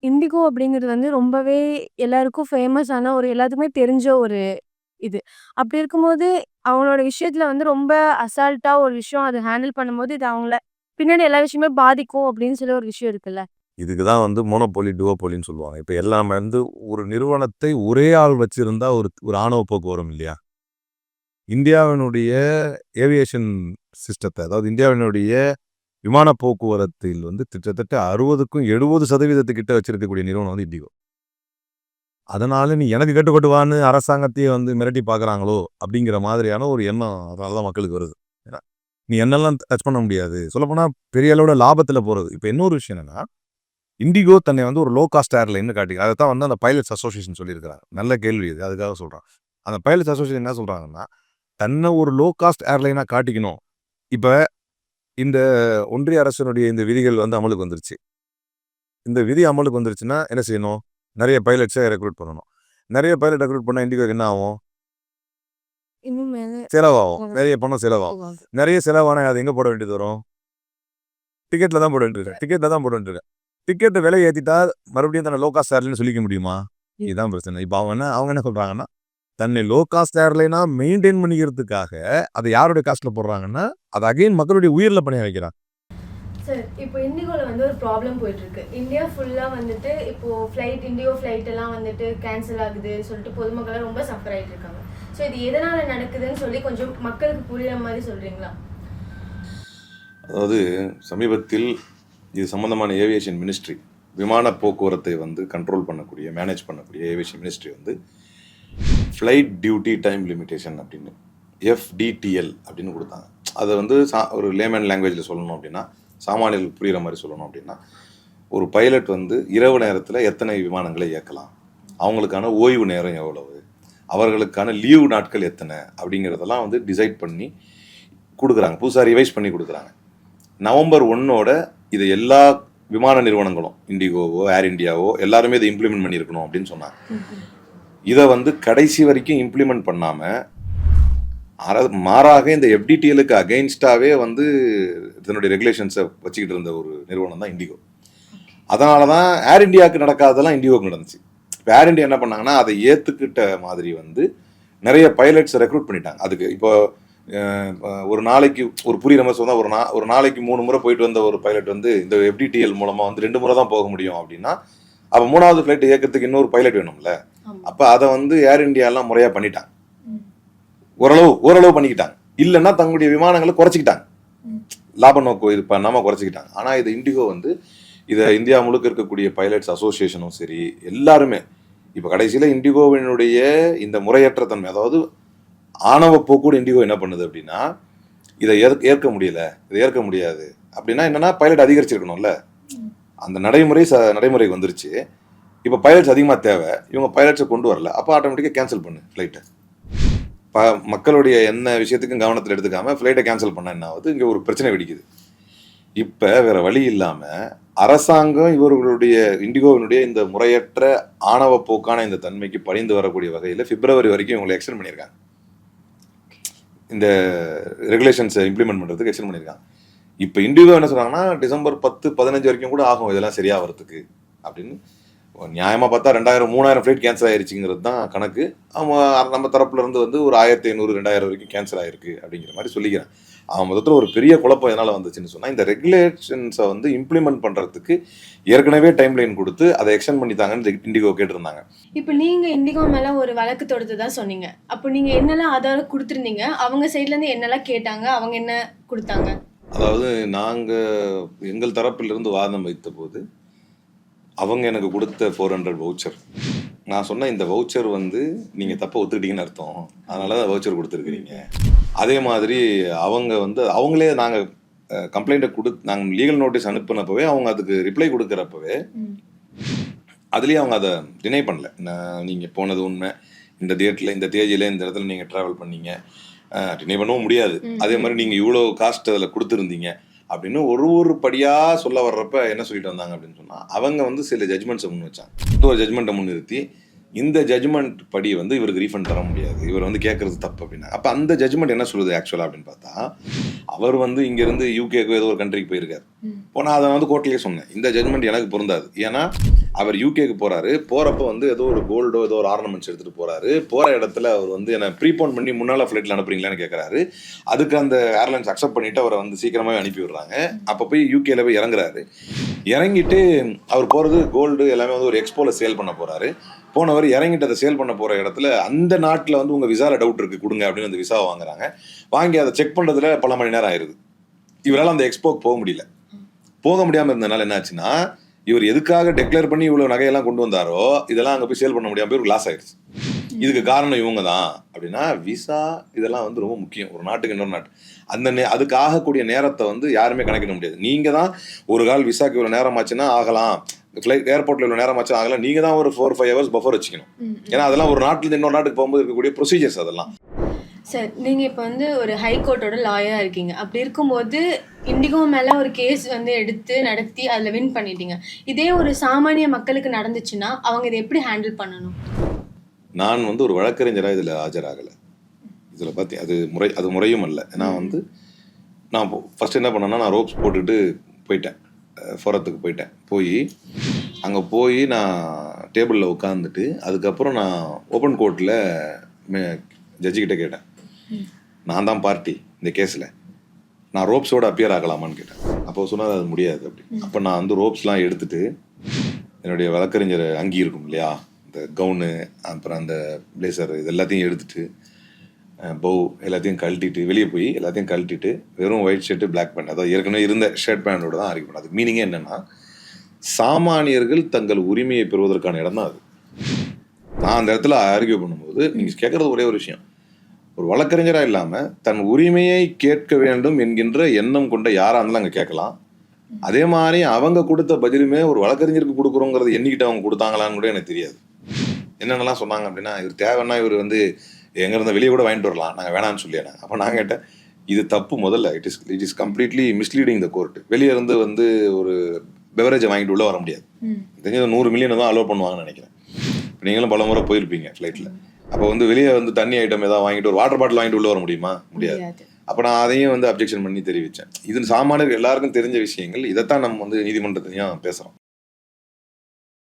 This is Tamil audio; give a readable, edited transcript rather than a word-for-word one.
இண்டிகோ அப்படிங்கிறது வந்து ரொம்பவே எல்லாருக்கும் ஃபேமஸான ஒரு எல்லாத்துக்குமே தெரிஞ்ச ஒரு இது. அப்படி இருக்கும்போது, அவங்களோட விஷயத்துல வந்து ரொம்ப அசால்ட்டா ஒரு விஷயம் அத ஹேண்டில் பண்ணும்போது, இது அவங்கள பின்னாடி எல்லா விஷயமே பாதிக்கும் அப்படின்னு சொல்லி ஒரு விஷயம் இருக்குல்ல. இதுக்கு தான் வந்து மோனோபோலி, டுவோபோலின்னு சொல்லுவாங்க. இப்ப எல்லாமே வந்து ஒரு நிறுவனத்தை ஒரே ஆள் வச்சிருந்தா ஒரு ஒரு ஆணவ போக்கு வரும் இல்லையா? இந்தியாவினுடைய ஏவியேஷன் சிஸ்டத்த, அதாவது இந்தியாவினுடைய விமான போக்குவரத்தில் வந்து கிட்டத்தட்ட 60க்கும் 70% கிட்ட வச்சிருக்கக்கூடிய நிறுவனம் வந்து இண்டிகோ. அதனால நீ எனக்கு கட்டுப்பட்டு அரசாங்கத்தையே வந்து மிரட்டி பார்க்குறாங்களோ அப்படிங்கிற மாதிரியான ஒரு எண்ணம் அதனால தான் மக்களுக்கு வருது. ஏன்னா, நீ என்னெல்லாம் டச் பண்ண முடியாது. சொல்லப்போனா பெரிய அளவுல லாபத்துல போறது. இப்ப இன்னொரு விஷயம் என்னன்னா, இண்டிகோ தன்னை வந்து ஒரு லோ காஸ்ட் ஏர்லைன்னு காட்டிக்கிறாங்க. அதத்தான் வந்து அந்த பைலட்ஸ் அசோசியேஷன் சொல்லியிருக்கிறாங்க. நல்ல கேள்வி இது. அதுக்காக சொல்றேன். அந்த பைலட்ஸ் அசோசியேஷன் என்ன சொல்றாங்கன்னா, தன்னை ஒரு லோ காஸ்ட் ஏர்லைனா காட்டிக்கணும். இப்ப இந்த ஒன்றிய அரசினுடைய இந்த விதிகள் வந்து அமலுக்கு வந்துருச்சு. இந்த விதி அமலுக்கு வந்துருச்சுன்னா என்ன செய்யணும்? நெறைய பைலட்ஸ ரெக்ரூட் பண்ணணும். நெறைய பைலட் ரெக்ரூட் பண்ணா இண்டிகோக்கு என்ன ஆகும்? இன்னும் மேல செலவாகும். போகலாம். நெறைய பணம் செலவாகும். போகாது. நெறைய செலவானா அது எங்க போட வேண்டியது வரும்? டிக்கெட்ல தான் போட வேண்டியது இருக்கு. டிக்கெட்ல தான் போட வேண்டியது இருக்கு. டிக்கெட்ட விலைய ஏத்திட்டா மறுபடியும் தன்னை லோ காஸ்ட் ஏர்லைன்னு சொல்லிக்க முடியுமா? இதுதான் பிரச்சனை. இப்ப அவங்க என்ன சொல்றாங்கன்னா, தன்னை லோ காஸ்ட் ஏர்லைனா மெயின்டெயின் பண்ணிக்கிறதுக்காக அத யாருடைய காஸ்ட்ல போடுறாங்கன்னா, அத அகைன் மக்களுடைய உயிர்ல பணைய வைக்கிறாங்க. சார் இப்போ இண்டிகோல வந்து ஒரு ப்ராப்ளம் போயிட்டு இருக்கு. இந்தியா ஃபுல்லா வந்துட்டு இப்போ இண்டிகோ ஃப்ளைட் எல்லாம் வந்துட்டு கேன்சல் ஆகுது சொல்லிட்டு பொதுமக்கள் ரொம்ப சஃபர் ஆயிட்டு இருக்காங்க. ஸோ இது எதனால நடக்குதுன்னு சொல்லி கொஞ்சம் மக்களுக்கு புரியுற மாதிரி சொல்றீங்களா? அதாவது சமீபத்தில் இது சம்பந்தமான ஏவியேஷன் மினிஸ்ட்ரி, விமான போக்குவரத்தை வந்து கண்ட்ரோல் பண்ணக்கூடிய, மேனேஜ் பண்ணக்கூடிய ஏவியேஷன் மினிஸ்ட்ரி வந்து ஃப்ளைட் டியூட்டி டைம் லிமிட்டேஷன் அப்படின்னு FDTL அப்படின்னு கொடுத்தாங்க. அதை வந்து ஒரு லேமன் லாங்குவேஜில் சொல்லணும் அப்படின்னா, சாமானியர்களுக்கு புரிகிற மாதிரி சொல்லணும் அப்படின்னா, ஒரு பைலட் வந்து இரவு நேரத்தில் எத்தனை விமானங்களை இயக்கலாம், அவங்களுக்கான ஓய்வு நேரம் எவ்வளவு, அவர்களுக்கான லீவு நாட்கள் எத்தனை அப்படிங்கிறதெல்லாம் வந்து டிசைட் பண்ணி கொடுக்குறாங்க. புதுசாக ரிவைஸ் பண்ணி கொடுக்குறாங்க. நவம்பர் 1 இதை எல்லா விமான நிறுவனங்களும், இண்டிகோவோ ஏர் இண்டியாவோ எல்லாருமே இதை இம்ப்ளிமெண்ட் பண்ணியிருக்கணும் அப்படின்னு சொன்னாங்க. இதை வந்து கடைசி வரைக்கும் இம்ப்ளிமெண்ட் பண்ணாமல் மாறாக இந்த FDTLக்கு அகெயின்ஸ்டாகவே வந்து இதனுடைய ரெகுலேஷன்ஸை வச்சுக்கிட்டு இருந்த ஒரு நிறுவனம் தான் இண்டிகோ. அதனால தான் ஏர் இண்டியாவுக்கு நடக்காததெல்லாம் இண்டிகோவுக்கு நடந்துச்சு. இப்போ ஏர் இண்டியா என்ன பண்ணாங்கன்னா, அதை ஏற்றுக்கிட்ட மாதிரி வந்து நிறைய பைலட்ஸை ரெக்ரூட் பண்ணிட்டாங்க. அதுக்கு இப்போ ஒரு நாளைக்கு ஒரு புரியுற மாதிரி சொன்னால் ஒரு நாளைக்கு 3 முறை போயிட்டு வந்த ஒரு பைலட் வந்து இந்த FDTL மூலமாக வந்து 2 முறை தான் போக முடியும் அப்படின்னா, அப்போ 3வது ஃப்ளைட் இயக்கிறதுக்கு இன்னொரு பைலட் வேணும்ல. அப்போ அதை வந்து ஏர் இண்டியாலாம் முறையாக பண்ணிட்டாங்க. ஓரளவு பண்ணிக்கிட்டாங்க. இல்லைன்னா தங்களுடைய விமானங்களை குறைச்சிக்கிட்டாங்க. லாப நோக்கம் இது பண்ணாமல் குறைச்சிக்கிட்டாங்க. ஆனால் இது இண்டிகோ வந்து இதை இந்தியா முழுக்க இருக்கக்கூடிய பைலட்ஸ் அசோசியேஷனும் சரி எல்லாருமே இப்போ கடைசியில் இண்டிகோவினுடைய இந்த முறையற்ற தன்மை, அதாவது ஆணவ போக்கூட இண்டிகோ என்ன பண்ணுது அப்படின்னா, இதை ஏற்க முடியாது அப்படின்னா என்னன்னா, பைலட் அதிகரிச்சிருக்கணும்ல. அந்த நடைமுறைக்கு வந்துருச்சு. இப்போ பைலட்ஸ் அதிகமாக தேவை, இவங்க பைலட்ஸை கொண்டு வரல, அப்போ ஆட்டோமேட்டிக்காக கேன்சல் பண்ணு ஃப்ளைட்டை. மக்களுடைய என்ன விஷயத்துக்கும் கவனத்தில் எடுத்துக்காம ஃப்ளைட்டை கேன்சல் பண்ண என்ன ஆகுது, இங்கே ஒரு பிரச்சனை வெடிக்குது. இப்போ வேற வழி இல்லாமல் அரசாங்கம் இவர்களுடைய இண்டிகோவினுடைய இந்த முறையற்ற ஆணவ போக்கான இந்த தன்மைக்கு பணிந்து வரக்கூடிய வகையில் பிப்ரவரி வரைக்கும் இவங்களை எக்ஸ்டெண்ட் பண்ணியிருக்காங்க. இந்த ரெகுலேஷன்ஸை இம்ப்ளிமெண்ட் பண்ணுறதுக்கு எக்ஸ்டெண்ட் பண்ணியிருக்காங்க. இப்போ இண்டிகோ என்ன சொல்கிறாங்கன்னா, டிசம்பர் 10-15 வரைக்கும் கூட ஆகும் இதெல்லாம் சரியாக வரத்துக்கு அப்படின்னு. நியாயமாக பார்த்தா 2000-3000 ஃப்ளைட் கேன்சல் ஆயிருச்சுங்கிறது தான் கணக்கு. நம்ம தரப்புலேருந்து வந்து ஒரு 1500-2000 வரைக்கும் கேன்சல் ஆயிருக்கு அப்படிங்கிற மாதிரி சொல்லிக்கிறேன். அவன் மொத்தத்தில் ஒரு பெரிய குழப்பம் எதனால் வந்துச்சுன்னு சொன்னால், இந்த ரெகுலேஷன்ஸை வந்து இம்ப்ளிமெண்ட் பண்ணுறதுக்கு ஏற்கனவே டைம் லைன் கொடுத்து அதை எக்ஸ்டெண்ட் பண்ணித்தாங்கன்னு இண்டிகோ கேட்டிருந்தாங்க. இப்போ நீங்கள் இண்டிகோ மேலே ஒரு வழக்கு தொடுத்து தான் சொன்னீங்க. அப்போ நீங்கள் என்னெல்லாம் ஆதாரம் கொடுத்துருந்தீங்க, அவங்க சைட்லேருந்து என்னெல்லாம் கேட்டாங்க, அவங்க என்ன கொடுத்தாங்க? அதாவது எங்கள் தரப்பிலிருந்து வாதம் வைத்த போது அவங்க எனக்கு கொடுத்த 400 வவுச்சர், நான் சொன்ன இந்த வவுச்சர் வந்து நீங்கள் தப்பை ஒத்துக்கிட்டீங்கன்னு அர்த்தம், அதனால தான் வவுச்சர் கொடுத்துருக்குறீங்க. அதே மாதிரி அவங்க வந்து அவங்களே நாங்கள் கம்ப்ளைண்ட்டை நாங்கள் லீகல் நோட்டீஸ் அனுப்பினப்பவே அவங்க அதுக்கு ரிப்ளை கொடுக்குறப்பவே அதுலேயே அவங்க அதை டினை பண்ணல. நீங்கள் போனது உண்மை, இந்த டேட்டில் இந்த தேதியில் இந்த இடத்துல நீங்கள் ட்ராவல் பண்ணீங்க, டினை பண்ணவும் முடியாது. அதே மாதிரி நீங்கள் இவ்வளோ காஸ்ட் அதில் கொடுத்துருந்தீங்க அப்படின்னு ஒரு படியாக சொல்ல வர்றப்ப என்ன சொல்லிட்டு வந்தாங்க அப்படின்னு சொன்னால், அவங்க வந்து சில ஜட்ஜ்மெண்ட்ஸை முன் வச்சாங்க. ஒரு ஜட்ஜ்மெண்ட்டை முன்னிறுத்தி இந்த ஜட்ஜ்மெண்ட் படி வந்து இவருக்கு ரீஃபண்ட் தர முடியாது, இவர் வந்து கேட்கறது தப்பு அப்படின்னா, அப்போ அந்த ஜட்ஜ்மெண்ட் என்ன சொல்லுது ஆக்சுவலாக அப்படின்னு பார்த்தா, அவர் வந்து இங்கேருந்து யூகேக்கு ஏதோ ஒரு கண்ட்ரிக்கு போயிருக்காரு, இப்போ நான் அதை வந்து கோர்ட்லேயே சொன்னேன், இந்த ஜட்மெண்ட் எனக்கு பொருந்தாது. ஏன்னா அவர் யூகேக்கு போகிறாரு, போகிறப்ப வந்து ஏதோ ஒரு கோல்டோ ஏதோ ஒரு ஆர்னமெண்ட்ஸ் எடுத்துகிட்டு போகிறாரு. போகிற இடத்துல அவர் வந்து என்னை ப்ரீபோன் பண்ணி முன்னால் ஃப்ளைட்டில் அனுப்புறீங்களான்னு கேட்குறாரு. அதுக்கு அந்த ஏர்லைன்ஸ் அக்செப்ட் பண்ணிவிட்டு அவரை வந்து சீக்கிரமாகவே அனுப்பி விடுறாங்க. அப்போ போய் யூகேல போய் இறங்குறாரு. இறங்கிட்டு அவர் போகிறது கோல்டு எல்லாமே வந்து ஒரு எக்ஸ்போவில் சேல் பண்ண போகிறாரு. போனவர் இறங்கிட்டு அதை சேல் பண்ண போகிற இடத்துல அந்த நாட்டில் வந்து உங்கள் விசாவில் டவுட் இருக்குது கொடுங்க அப்படின்னு அந்த விசாவை வாங்குறாங்க. வாங்கி அதை செக் பண்ணுறதுல பல மணி நேரம் ஆயிடுது. இவரால் அந்த எக்ஸ்போக்கு போக முடியல. போக முடியாமல் இருந்ததுனால என்ன ஆச்சுன்னா, இவர் எதுக்காக டெக்ளேர் பண்ணி இவ்வளோ நகையெல்லாம் கொண்டு வந்தாரோ இதெல்லாம் அங்கே போய் சேல் பண்ண முடியாமல் போய் ஒரு லாஸ் ஆயிடுச்சு. இதுக்கு காரணம் இவங்க தான். அப்படின்னா விசா இதெல்லாம் வந்து ரொம்ப முக்கியம் ஒரு நாட்டுக்கு இன்னொரு நாட்டு. அதுக்கு ஆகக்கூடிய நேரத்தை வந்து யாருமே கணக்கிட முடியாது. நீங்கள் தான் ஒரு கால் விசாக்கு இவ்வளோ நேரம் ஆச்சுன்னா ஆகலாம், ஃப்ளைட் ஏர்போர்ட்டில் இவ்வளோ நேரம் ஆச்சுன்னா ஆகலாம், நீங்கள் தான் ஒரு 4-5 ஹவர்ஸ் பஃபர் வச்சுக்கணும். ஏன்னா அதெல்லாம் ஒரு நாட்டில் இன்னொரு நாட்டுக்கு போகும்போது இருக்கக்கூடிய ப்ரொசீஜர்ஸ் அதெல்லாம். சார், நீங்கள் இப்போ வந்து ஒரு ஹைகோர்ட்டோட லாயராக இருக்கீங்க. அப்படி இருக்கும்போது இண்டிகோ மேலே ஒரு கேஸ் வந்து எடுத்து நடத்தி அதில் வின் பண்ணிட்டீங்க. இதே ஒரு சாமானிய மக்களுக்கு நடந்துச்சுன்னா அவங்க இதை எப்படி ஹேண்டில் பண்ணணும்? நான் வந்து ஒரு வழக்கறிஞராக இதில் ஆஜராகலை. இதில் பார்த்தி அது முறையும் அல்ல. ஏன்னா வந்து நான் ஃபஸ்ட் என்ன பண்ணேன்னா, நான் ரோப்ஸ் போட்டுட்டு போயிட்டேன், ஃபோரத்துக்கு போயிட்டேன். அங்கே போய் நான் டேபிளில் உட்காந்துட்டு அதுக்கப்புறம் நான் ஓப்பன் கோர்ட்டில் ஜட்ஜிக்கிட்ட கேட்டேன், நான் தான் பார்ட்டி இந்த கேஸில், நான் ரோப்ஸோட அப்பியர் ஆகலாமான்னு கேட்டேன். அப்போ சொன்னால் அது முடியாது அப்படி. அப்போ நான் வந்து ரோப்ஸ்லாம் எடுத்துகிட்டு என்னுடைய வழக்கறிஞர் அங்கி இருக்கும் இல்லையா, இந்த கவுனு அப்புறம் அந்த பிளேசர் இது எல்லாத்தையும் எடுத்துகிட்டு பவு எல்லாத்தையும் கழட்டிட்டு வெளியே போய் எல்லாத்தையும் கழட்டிட்டு வெறும் ஒயிட் ஷர்ட்டு பிளாக் பேண்ட், அதாவது ஏற்கனவே இருந்த ஷர்ட் பேண்டோட தான் ஆர்கியூ பண்ணேன். அதுக்கு மீனிங்கே என்னென்னா, சாமானியர்கள் தங்கள் உரிமையை பெறுவதற்கான இடம் தான் அது. நான் அந்த இடத்துல ஆர்கியூ பண்ணும்போது நீங்கள் கேட்குறது ஒரே ஒரு விஷயம், ஒரு வழக்கறிஞராக இல்லாமல் தன் உரிமையை கேட்க வேண்டும் என்கின்ற எண்ணம் கொண்ட யாராக இருந்தாலும் அங்கே கேட்கலாம். அதே மாதிரி அவங்க கொடுத்த பதிலுமே ஒரு வழக்கறிஞருக்கு கொடுக்குறோங்கிறது எண்ணிக்கிட்ட அவங்க கொடுத்தாங்களான்னு கூட எனக்கு தெரியாது. என்னென்னலாம் சொன்னாங்க அப்படின்னா, இவர் தேவைன்னா இவர் வந்து எங்கே இருந்தால் வெளியே கூட வாங்கிட்டு வரலாம், நாங்கள் வேணான்னு சொல்லிடுறேன். அப்போ நான் கேட்டேன், இது தப்பு முதல்ல. It is completely misleading the court. வெளியே இருந்து வந்து ஒரு பெவரேஜை வாங்கிட்டு உள்ளே வர முடியாது. தெரிஞ்சது 100 மில்லியன் தான் அலோவ் பண்ணுவாங்கன்னு நினைக்கிறேன். இப்போ நீங்களும் பல முறை போயிருப்பீங்க ஃப்ளைட்டில். அப்போ வந்து வெளியே வந்து தண்ணி ஐட்டம் ஏதாவது வாங்கிட்டு ஒரு வாட்டர் பாட்டில் வாங்கிட்டு உள்ளே வர முடியுமா? முடியாது. அப்போ நான் அதையும் வந்து அப்ஜெக்ஷன் பண்ணி தெரிவித்தேன். இது சாமானியர்கள் எல்லாருக்கும் தெரிஞ்ச விஷயங்கள். இதைத்தான் நம்ம வந்து நீதிமன்றத்தையும் பேசுகிறோம்.